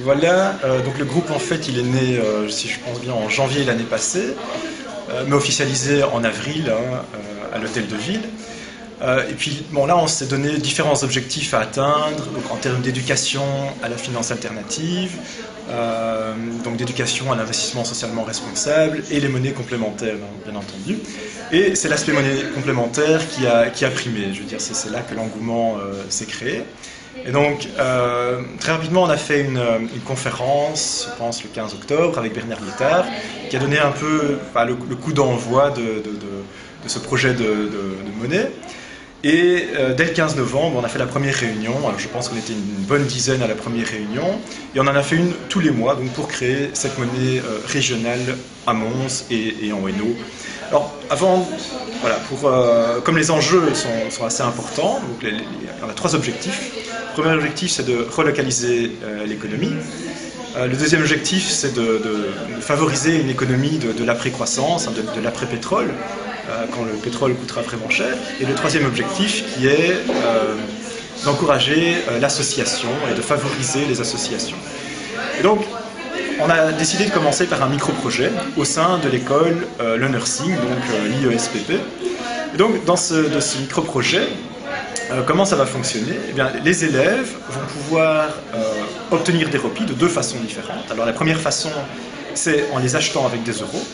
Voilà, donc le groupe en fait il est né, si je pense bien, en janvier l'année passée, mais officialisé en avril à l'hôtel de ville. Et puis bon là on s'est donné différents objectifs à atteindre, donc en termes d'éducation à la finance alternative, donc d'éducation à l'investissement socialement responsable et les monnaies complémentaires bien entendu. Et c'est l'aspect monnaie complémentaire qui a primé, je veux dire c'est là que l'engouement s'est créé. Et donc, très rapidement, on a fait une conférence, je pense le 15 octobre, avec Bernard Liétard, qui a donné un peu le coup d'envoi de ce projet de monnaie. Et dès le 15 novembre, on a fait la première réunion. Alors, je pense qu'on était une bonne dizaine à la première réunion. Et on en a fait une tous les mois donc pour créer cette monnaie régionale à Mons et en Hainaut. Alors, avant, voilà, comme les enjeux sont assez importants, donc on a 3 objectifs. Le premier objectif, c'est de relocaliser l'économie. Le deuxième objectif, c'est de favoriser une économie de l'après-croissance, de l'après-pétrole, quand le pétrole coûtera vraiment cher. Et le troisième objectif, qui est d'encourager l'association et de favoriser les associations. Et donc, on a décidé de commencer par un micro-projet au sein de l'école Le Nursing, donc l'IESPP. Et donc, dans ce micro-projet, comment ça va fonctionner? Eh bien, les élèves vont pouvoir obtenir des replis de 2 façons différentes. Alors, la première façon, c'est en les achetant avec des euros,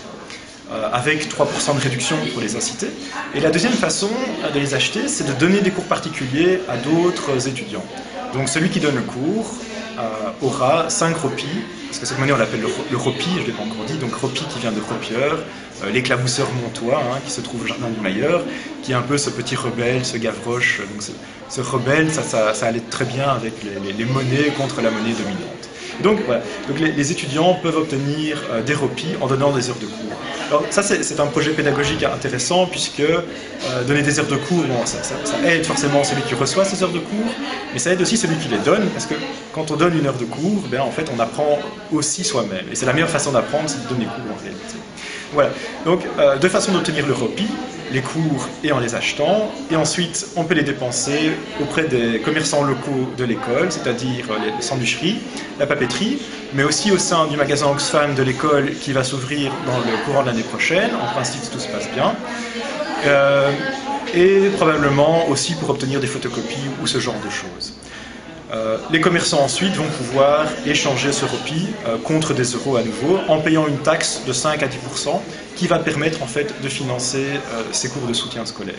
avec 3% de réduction pour les inciter. Et la deuxième façon de les acheter, c'est de donner des cours particuliers à d'autres étudiants. Donc, celui qui donne le cours aura 5 repis, parce que cette monnaie on l'appelle le repi, je ne l'ai pas encore dit, donc repi qui vient de repieur, l'éclabousseur montois qui se trouve au jardin du Mailleur, qui est un peu ce petit rebelle, ce Gavroche. Donc ce rebelle, ça allait très bien avec les monnaies contre la monnaie dominante. Donc voilà, donc les étudiants peuvent obtenir des repis en donnant des heures de cours. Alors ça c'est un projet pédagogique intéressant puisque donner des heures de cours, bon, ça aide forcément celui qui reçoit ces heures de cours, mais ça aide aussi celui qui les donne parce que quand on donne une heure de cours, ben, en fait on apprend aussi soi-même. Et c'est la meilleure façon d'apprendre, c'est de donner cours en réalité. Voilà, donc 2 façons d'obtenir le repi, les cours et en les achetant, et ensuite on peut les dépenser auprès des commerçants locaux de l'école, c'est-à-dire les sandwicheries, la papeterie, mais aussi au sein du magasin Oxfam de l'école qui va s'ouvrir dans le courant de l'année prochaine, en principe si tout se passe bien, et probablement aussi pour obtenir des photocopies ou ce genre de choses. Les commerçants ensuite vont pouvoir échanger ce repi contre des euros à nouveau en payant une taxe de 5 à 10% qui va permettre en fait de financer ces cours de soutien scolaire.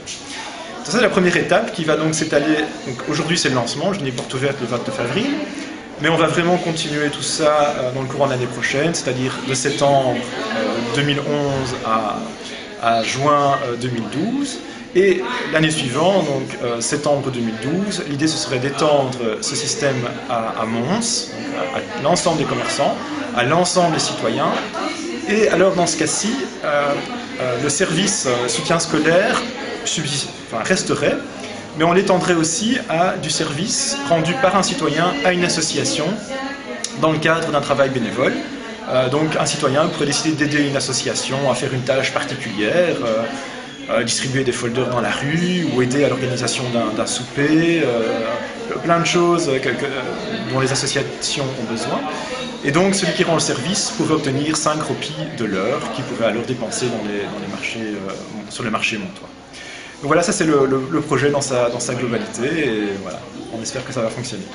Ça c'est la première étape qui va donc s'étaler. Aujourd'hui c'est le lancement, je n'ai porte ouverte le 29 avril, mais on va vraiment continuer tout ça dans le courant de l'année prochaine, c'est-à-dire de septembre 2011 à juin 2012. Et l'année suivante, donc septembre 2012, l'idée ce serait d'étendre ce système à Mons, à l'ensemble des commerçants, à l'ensemble des citoyens. Et alors dans ce cas-ci, le service soutien scolaire resterait, mais on l'étendrait aussi à du service rendu par un citoyen à une association dans le cadre d'un travail bénévole. Donc un citoyen pourrait décider d'aider une association à faire une tâche particulière, distribuer des folders dans la rue ou aider à l'organisation d'un souper, plein de choses dont les associations ont besoin. Et donc celui qui rend le service pourrait obtenir 5 repis de l'heure qu'il pourrait alors dépenser sur le marché montois. Donc voilà, ça c'est le projet dans sa globalité et voilà, on espère que ça va fonctionner.